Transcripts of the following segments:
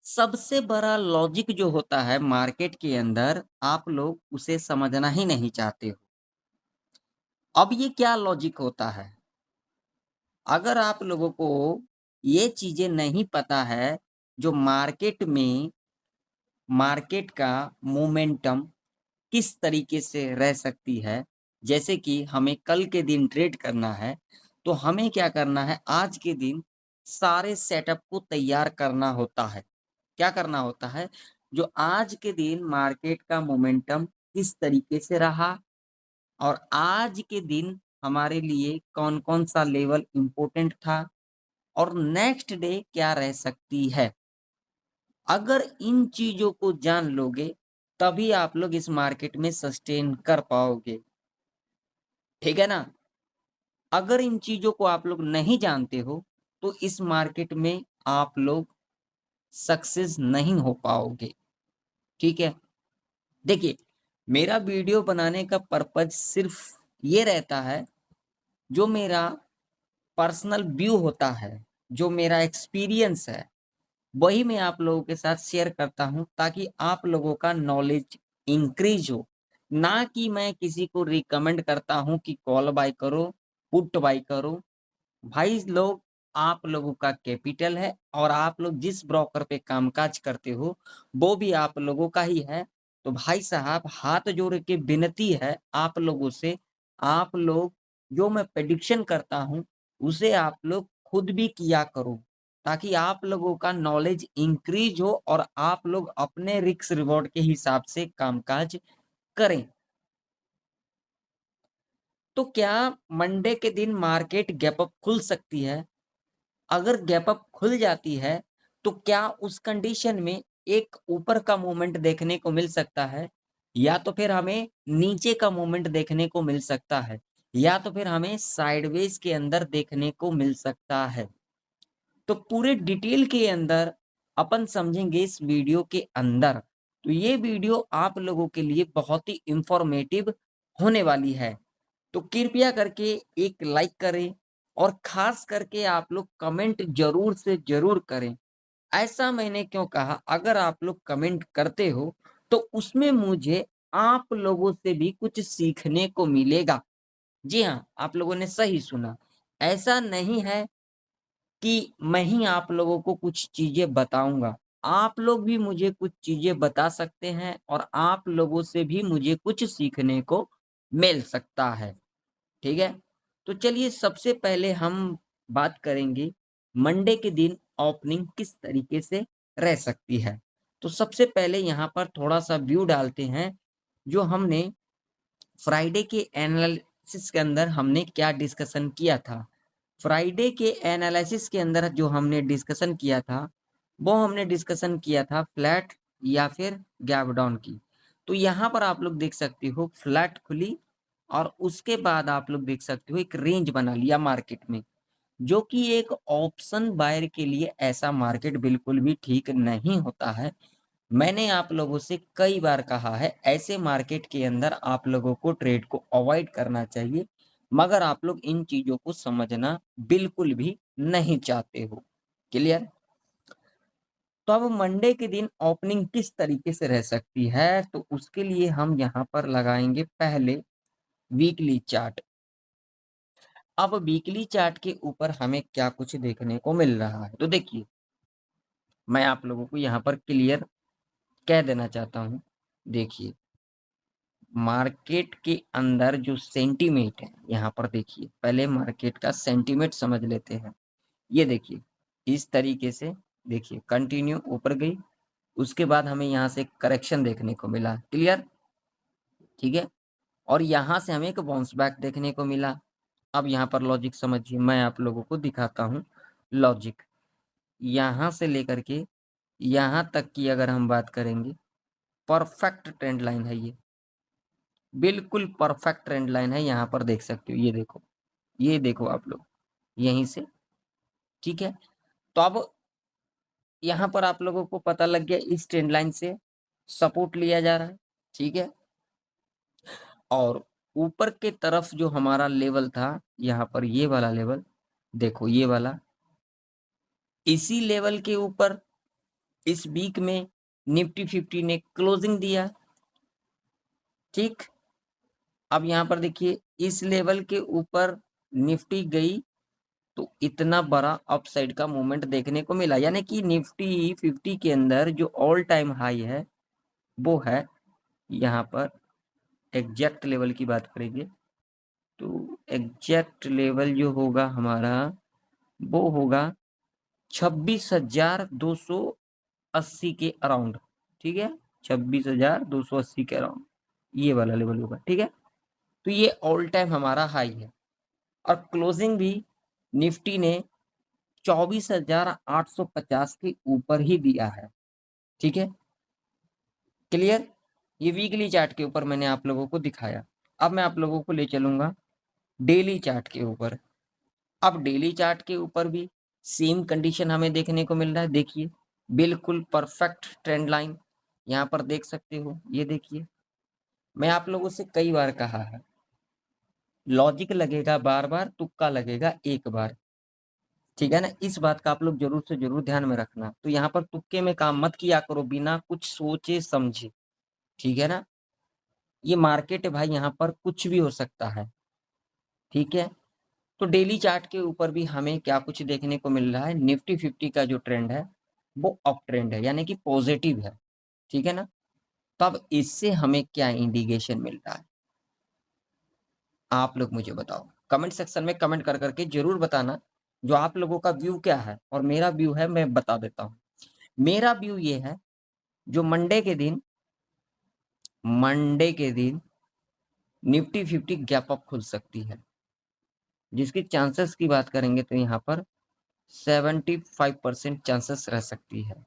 सबसे बड़ा लॉजिक जो होता है मार्केट के अंदर, आप लोग उसे समझना ही नहीं चाहते हो। अब ये क्या लॉजिक होता है? अगर आप लोगों को ये चीज़ें नहीं पता है, जो मार्केट का मोमेंटम किस तरीके से रह सकती है, जैसे कि हमें कल के दिन ट्रेड करना है, तो हमें क्या करना है, आज के दिन सारे सेटअप को तैयार करना होता है। क्या करना होता है? जो आज के दिन मार्केट का मोमेंटम किस तरीके से रहा और आज के दिन हमारे लिए कौन-कौन सा लेवल इम्पोर्टेंट था और नेक्स्ट डे क्या रह सकती है। अगर इन चीज़ों को जान लोगे, तभी आप लोग इस मार्केट में सस्टेन कर पाओगे। ठीक है ना? अगर इन चीज़ों को आप लोग नहीं जानते हो, तो इस मार्केट में आप लोग सक्सेस नहीं हो पाओगे। ठीक है? देखिए, मेरा वीडियो बनाने का पर्पज़ सिर्फ़ ये रहता है, जो मेरा पर्सनल व्यू होता है, जो मेरा एक्सपीरियंस है, वही मैं आप लोगों के साथ शेयर करता हूँ ताकि आप लोगों का नॉलेज इंक्रीज़ हो। ना कि मैं किसी को रिकमेंड करता हूँ कि कॉल बाय करो, पुट बाय करो। भाई लोग, आप लोगों का कैपिटल है और आप लोग जिस ब्रोकर पे कामकाज करते हो, वो भी आप लोगों का ही है। तो भाई साहब, हाथ जोड़ के विनती है आप लोगों से, आप लोग जो मैं प्रेडिक्शन करता हूँ, उसे आप लोग खुद भी किया करो, ताकि आप लोगों का नॉलेज इंक्रीज़ हो और आप लोग अपने रिस्क रिवॉर्ड के हिसाब से कामकाज करें। तो क्या मंडे के दिन मार्केट गैप अप खुल सकती है? अगर गैप अप खुल जाती है, तो क्या उस कंडीशन में एक ऊपर का मूवमेंट देखने को मिल सकता है? या तो फिर हमें नीचे का मूवमेंट देखने को मिल सकता है? या तो फिर हमें साइडवेज़ के अंदर देखने को मिल सकता है? तो पूरे डिटेल के अंदर अपन समझेंगे इस वीडियो के अंदर। तो ये वीडियो आप लोगों के लिए बहुत ही इन्फॉर्मेटिव होने वाली है। तो कृपया करके एक लाइक करें और ख़ास करके आप लोग कमेंट ज़रूर से ज़रूर करें। ऐसा मैंने क्यों कहा? अगर आप लोग कमेंट करते हो, तो उसमें मुझे आप लोगों से भी कुछ सीखने को मिलेगा। जी हाँ, आप लोगों ने सही सुना। ऐसा नहीं है कि मैं ही आप लोगों को कुछ चीज़ें बताऊँगा। आप लोग भी मुझे कुछ चीज़ें बता सकते हैं और आप लोगों से भी मुझे कुछ सीखने को मिल सकता है। ठीक है? तो चलिए, सबसे पहले हम बात करेंगे मंडे के दिन ओपनिंग किस तरीके से रह सकती है। तो सबसे पहले यहाँ पर थोड़ा-सा व्यू डालते हैं, जो हमने फ्राइडे के एनालिसिस के अंदर हमने क्या डिस्कशन किया था। फ्राइडे के एनालिसिस के अंदर जो हमने डिस्कशन किया था, वो हमने डिस्कशन किया था फ्लैट या फिर गैप डाउन की। तो यहाँ पर आप लोग देख सकते हो फ्लैट खुली और उसके बाद आप लोग देख सकते हो एक रेंज बना लिया मार्केट में, जो कि एक ऑप्शन बायर के लिए ऐसा मार्केट बिल्कुल भी ठीक नहीं होता है। मैंने आप लोगों से कई बार कहा है, ऐसे मार्केट के अंदर आप लोगों को ट्रेड को अवॉइड करना चाहिए, मगर आप लोग इन चीज़ों को समझना बिल्कुल भी नहीं चाहते हो। क्लियर? तो अब मंडे के दिन ओपनिंग किस तरीके से रह सकती है, तो उसके लिए हम यहाँ पर लगाएँगे पहले वीकली चार्ट। अब वीकली चार्ट के ऊपर हमें क्या कुछ देखने को मिल रहा है? तो देखिए, मैं आप लोगों को यहाँ पर क्लियर कह देना चाहता हूँ। देखिए, मार्केट के अंदर जो सेंटीमेंट है, यहाँ पर देखिए, पहले मार्केट का सेंटीमेंट समझ लेते हैं। ये देखिए, इस तरीके से देखिए कंटिन्यू ऊपर गई, उसके बाद हमें यहाँ से करेक्शन देखने को मिला, क्लियर? ठीक है? और यहाँ से हमें एक बाउंस बैक देखने को मिला। अब यहाँ पर लॉजिक समझिए, मैं आप लोगों को दिखाता हूँ लॉजिक। यहाँ से लेकर के यहाँ तक की अगर हम बात करेंगे, परफेक्ट ट्रेंड लाइन है ये। बिल्कुल परफेक्ट ट्रेंड लाइन है, यहाँ पर देख सकते हो, ये देखो आप लोग, यहीं से, ठीक है? तो अब यहाँ पर आप लोगों को पता लग गया, इस ट्रेंड लाइन से सपोर्ट लिया जा रहा है, ठीक है? और ऊपर के तरफ जो हमारा लेवल था, यहाँ पर ये वाला लेवल, देखो ये वाला, इसी लेवल के ऊपर इस वीक में निफ्टी 50 ने क्लोजिंग दिया, ठीक। अब यहाँ पर देखिए इस लेवल के ऊपर निफ्टी गई तो इतना बड़ा अपसाइड का मूवमेंट देखने को मिला, यानी कि निफ्टी 50 के अंदर जो ऑल टाइम हाई है वो है यहाँ पर, एग्जैक्ट लेवल की बात करेंगे तो एग्जैक्ट लेवल जो होगा हमारा वो होगा 26,280 के अराउंड, ठीक है, 26,280 के अराउंड ये वाला लेवल होगा, ठीक है। तो ये ऑल टाइम हमारा हाई है और क्लोजिंग भी निफ्टी ने 24,850 के ऊपर ही दिया है, ठीक है, क्लियर। ये वीकली चार्ट के ऊपर मैंने आप लोगों को दिखाया। अब मैं आप लोगों को ले चलूंगा डेली चार्ट के ऊपर। अब डेली चार्ट के ऊपर भी सेम कंडीशन हमें देखने को मिल रहा है। देखिए बिल्कुल परफेक्ट ट्रेंड लाइन यहाँ पर देख सकते हो। ये देखिए मैं आप लोगों से कई बार कहा है, लॉजिक लगेगा बार बार, तुक्का लगेगा एक बार, ठीक है ना। इस बात का आप लोग जरूर से जरूर ध्यान में रखना। तो यहाँ पर तुक्के में काम मत किया करो बिना कुछ सोचे समझे, ठीक है ना। ये मार्केट है भाई, यहाँ पर कुछ भी हो सकता है, ठीक है। तो डेली चार्ट के ऊपर भी हमें क्या कुछ देखने को मिल रहा है, निफ्टी 50 का जो ट्रेंड है वो अप ट्रेंड है, यानी कि पॉजिटिव है, ठीक है ना। तो अब इससे हमें क्या इंडिकेशन मिल रहा है, आप लोग मुझे बताओ। कमेंट सेक्शन में कमेंट कर करके जरूर बताना जो आप लोगों का व्यू क्या है और मेरा व्यू है, मैं बता देता हूँ। मेरा व्यू ये है, जो मंडे के दिन निफ्टी 50 गैप अप खुल सकती है, जिसकी चांसेस की बात करेंगे तो यहाँ पर 75% चांसेस रह सकती है।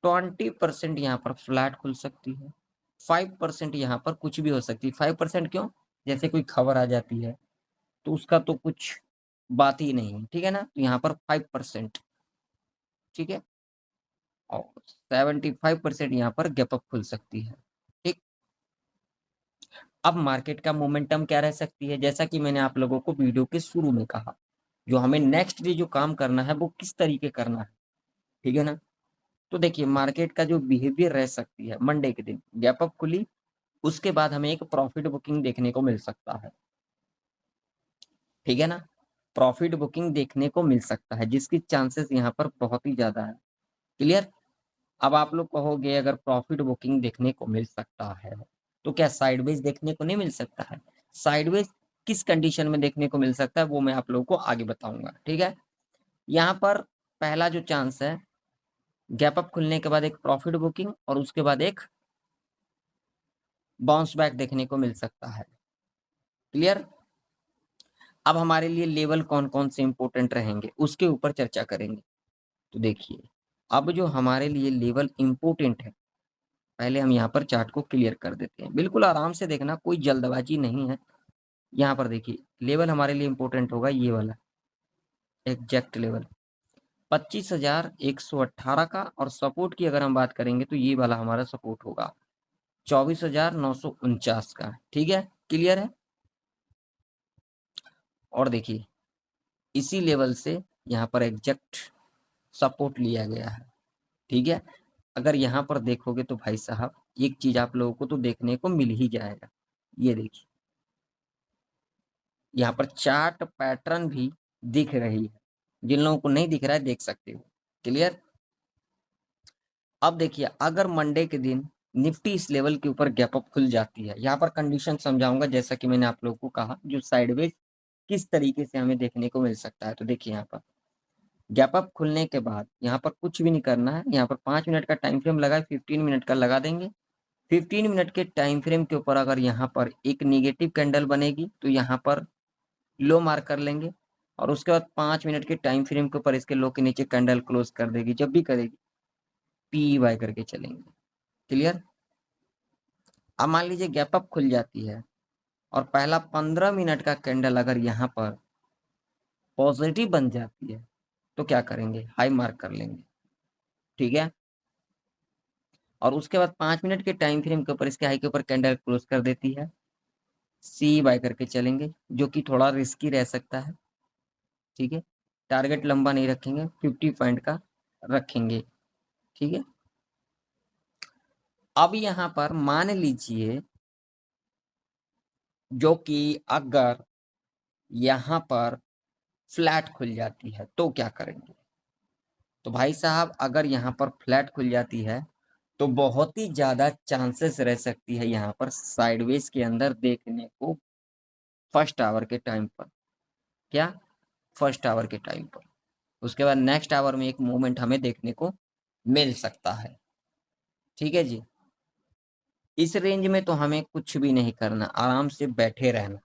20% यहाँ पर फ्लैट खुल सकती है। 5% यहाँ पर कुछ भी हो सकती है। 5% क्यों, जैसे कोई खबर आ जाती है तो उसका तो कुछ बात ही नहीं है, ठीक है ना। तो यहाँ पर 5%, ठीक है, और 75% यहाँ पर गैप अप खुल सकती है, ठीक। अब मार्केट का मोमेंटम क्या रह सकती है, जैसा कि मैंने आप लोगों को वीडियो के शुरू में कहा, जो हमें नेक्स्ट डे जो काम करना है वो किस तरीके करना है, ठीक है ना। तो देखिए मार्केट का जो बिहेवियर रह सकती है, मंडे के दिन गैप अप खुली, उसके बाद हमें एक प्रॉफिट बुकिंग देखने को मिल सकता है, ठीक है ना। प्रॉफिट बुकिंग देखने को मिल सकता है जिसकी चांसेस यहाँ पर बहुत ही ज्यादा है, क्लियर। अब आप लोग कहोगे अगर प्रॉफिट बुकिंग देखने को मिल सकता है तो क्या साइडवेज देखने को नहीं मिल सकता है। साइडवेज किस कंडीशन में देखने को मिल सकता है वो मैं आप लोगों को आगे बताऊंगा, ठीक है। यहाँ पर पहला जो चांस है, गैप अप खुलने के बाद एक प्रॉफिट बुकिंग और उसके बाद एक बाउंस बैक देखने को मिल सकता है, क्लियर। अब हमारे लिए लेवल कौन कौन से इंपॉर्टेंट रहेंगे उसके ऊपर चर्चा करेंगे। तो देखिए अब जो हमारे लिए लेवल इंपॉर्टेंट है, पहले हम यहाँ पर चार्ट को क्लियर कर देते हैं। बिल्कुल आराम से देखना, कोई जल्दबाजी नहीं है। यहाँ पर देखिए लेवल हमारे लिए इंपॉर्टेंट होगा ये वाला एग्जैक्ट लेवल 25,118 का, और सपोर्ट की अगर हम बात करेंगे तो ये वाला हमारा सपोर्ट होगा 24,949 का, ठीक है, क्लियर है। और देखिए इसी लेवल से यहाँ पर एग्जैक्ट सपोर्ट लिया गया है, ठीक है। अगर यहाँ पर देखोगे तो भाई साहब एक चीज आप लोगों को तो देखने को मिल ही जाएगा। ये देखिए यहाँ पर चार्ट पैटर्न भी दिख रही है, जिन लोगों को नहीं दिख रहा है देख सकते हो, क्लियर। अब देखिए अगर मंडे के दिन निफ्टी इस लेवल के ऊपर गैप अप खुल जाती है, यहाँ पर कंडीशन समझाऊंगा जैसा कि मैंने आप लोगों को कहा, जो साइडवेज किस तरीके से हमें देखने को मिल सकता है। तो देखिए यहाँ पर गैप अप खुलने के बाद यहाँ पर कुछ भी नहीं करना है, यहाँ पर 5 मिनट का टाइम फ्रेम लगा है, 15 मिनट का लगा देंगे। 15 मिनट के टाइम फ्रेम के ऊपर अगर यहाँ पर एक निगेटिव कैंडल बनेगी तो यहाँ पर लो मार्क कर लेंगे, और उसके बाद 5 मिनट के टाइम फ्रेम के ऊपर इसके लो के नीचे कैंडल क्लोज कर देगी। जब भी करेगी पी बाय करके चलेंगे, क्लियर। अब मान लीजिए गैप अप खुल जाती है और पहला 15 मिनट का कैंडल अगर यहाँ पर पॉजिटिव बन जाती है तो क्या करेंगे, हाई मार्क कर लेंगे, ठीक है। और उसके बाद 5 मिनट के टाइम फ्रेम के ऊपर इसके हाई के ऊपर कैंडल क्लोज कर देती है, सी बाय करके चलेंगे, जो कि थोड़ा रिस्की रह सकता है, ठीक है। टारगेट लंबा नहीं रखेंगे, 50 पॉइंट का रखेंगे, ठीक है। अब यहां पर मान लीजिए जो कि अगर यहां पर फ्लैट खुल जाती है तो क्या करेंगे? तो भाई साहब अगर यहाँ पर फ्लैट खुल जाती है तो बहुत ही ज्यादा चांसेस रह सकती है यहाँ पर साइडवेज के अंदर देखने को फर्स्ट आवर के टाइम पर। क्या? फर्स्ट आवर के टाइम पर। उसके बाद नेक्स्ट आवर में एक मूवमेंट हमें देखने को मिल सकता है। ठीक है जी। इस रेंज में तो हमें कुछ भी नहीं करना, आराम से बैठे रहना।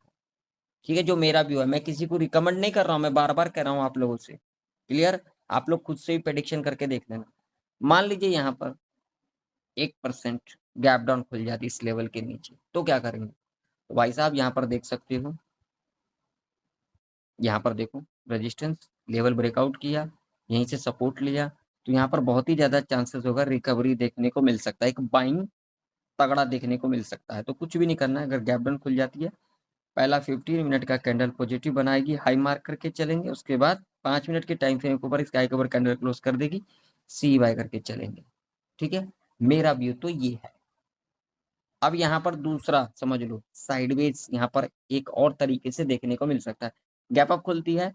ठीक है, जो मेरा व्यू है, मैं किसी को रिकमेंड नहीं कर रहा हूँ, मैं बार बार कह रहा हूँ आप लोगों से। क्लियर? आप लोग खुद से ही प्रेडिक्शन करके देख लेना। मान लीजिए यहाँ पर 1% गैप डाउन खुल जाती इस लेवल के नीचे तो क्या करेंगे? तो भाई साहब यहाँ पर देख सकते हो, यहाँ पर देखो रेजिस्टेंस लेवल ब्रेकआउट किया, यहीं से सपोर्ट लिया, तो यहाँ पर बहुत ही ज्यादा चांसेस होगा रिकवरी देखने को मिल सकता है, एक बाइंग तगड़ा देखने को मिल सकता है। तो कुछ भी नहीं करना है, अगर गैप डाउन खुल जाती है पहला 15 मिनट का कैंडल पॉजिटिव बनाएगी, हाई मार्क करके चलेंगे, उसके बाद 5 मिनट के टाइम फ्रेम के ऊपर स्काई के ऊपर कैंडल क्लोज कर देगी, सी बाय करके चलेंगे। ठीक है, मेरा व्यू तो ये है। अब यहाँ पर दूसरा समझ लो, साइडवेज यहाँ पर एक और तरीके से देखने को मिल सकता है। गैप अप खुलती है,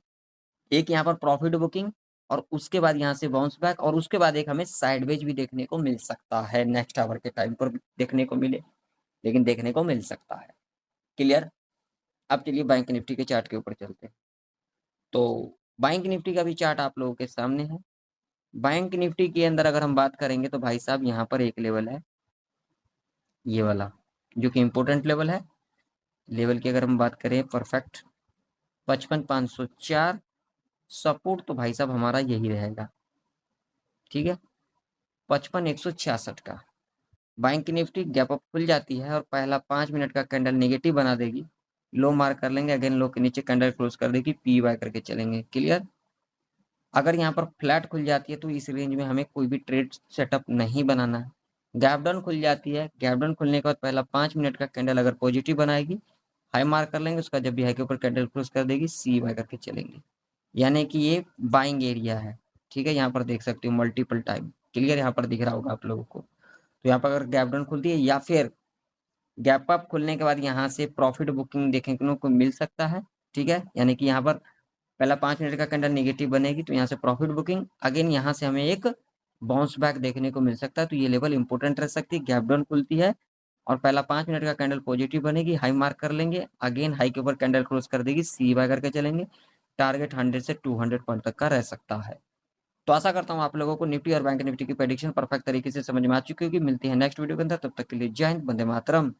एक यहाँ पर प्रॉफिट बुकिंग, और उसके बाद यहाँ से बाउंस बैक, और उसके बाद एक हमें साइडवेज भी देखने को मिल सकता है, नेक्स्ट आवर के टाइम पर देखने को मिले, लेकिन देखने को मिल सकता है। क्लियर? अब चलिए बैंक निफ्टी के चार्ट के ऊपर चलते हैं। तो बैंक निफ्टी का भी चार्ट आप लोगों के सामने है। बैंक निफ्टी के अंदर अगर हम बात करेंगे तो भाई साहब यहाँ पर एक लेवल है, ये वाला, जो कि इंपॉर्टेंट लेवल है। लेवल की अगर हम बात करें परफेक्ट 55,504, सपोर्ट तो भाई साहब हमारा यही रहेगा। ठीक है, 55,166 का। बैंक निफ्टी गैप अप खुल जाती है और पहला 5 मिनट का कैंडल नेगेटिव बना देगी, लो मार्क कर लेंगे, अगेन लो के नीचे कैंडल क्लोज कर देगी, पी वाई करके चलेंगे। क्लियर? अगर यहाँ पर फ्लैट खुल जाती है तो इस रेंज में हमें कोई भी ट्रेड सेटअप नहीं बनाना है। गैप डाउन खुल जाती है, गैप डाउन खुलने के बाद पहला 5 मिनट का कैंडल अगर पॉजिटिव बनाएगी, हाई मार्क कर लेंगे, उसका जब भी हाई के ऊपर कैंडल क्लोज कर देगी, सी बाय करके चलेंगे, यानी कि ये बाइंग एरिया है। ठीक है, यहाँ पर देख सकते हो मल्टीपल टाइम। क्लियर? यहाँ पर दिख रहा होगा आप लोगों को। तो यहाँ पर अगर गैप डाउन खुलती है या फिर गैप अप खुलने के बाद यहाँ से प्रॉफिट बुकिंग देखने को मिल सकता है। ठीक है, यानी कि यहाँ पर पहला 5 मिनट का कैंडल नेगेटिव बनेगी तो यहाँ से प्रॉफिट बुकिंग, अगेन यहाँ से हमें एक बाउंस बैक देखने को मिल सकता है। तो ये लेवल इंपॉर्टेंट रह सकती है। गैप डाउन खुलती है और पहला 5 मिनट का कैंडल पॉजिटिव बनेगी, हाई मार्क कर लेंगे, अगेन हाई के ऊपर कैंडल क्लोज कर देगी, सी बाय करके चलेंगे, टारगेट 100 से 200 पॉइंट तक का रह सकता है। तो आशा करता हूँ आप लोगों को निफ्टी और बैंक निफ्टी की प्रेडिक्शन परफेक्ट तरीके से समझ में आ चुकी होगी। मिलती है नेक्स्ट वीडियो के अंदर, तब तक के लिए जय हिंद, वंदे मातरम।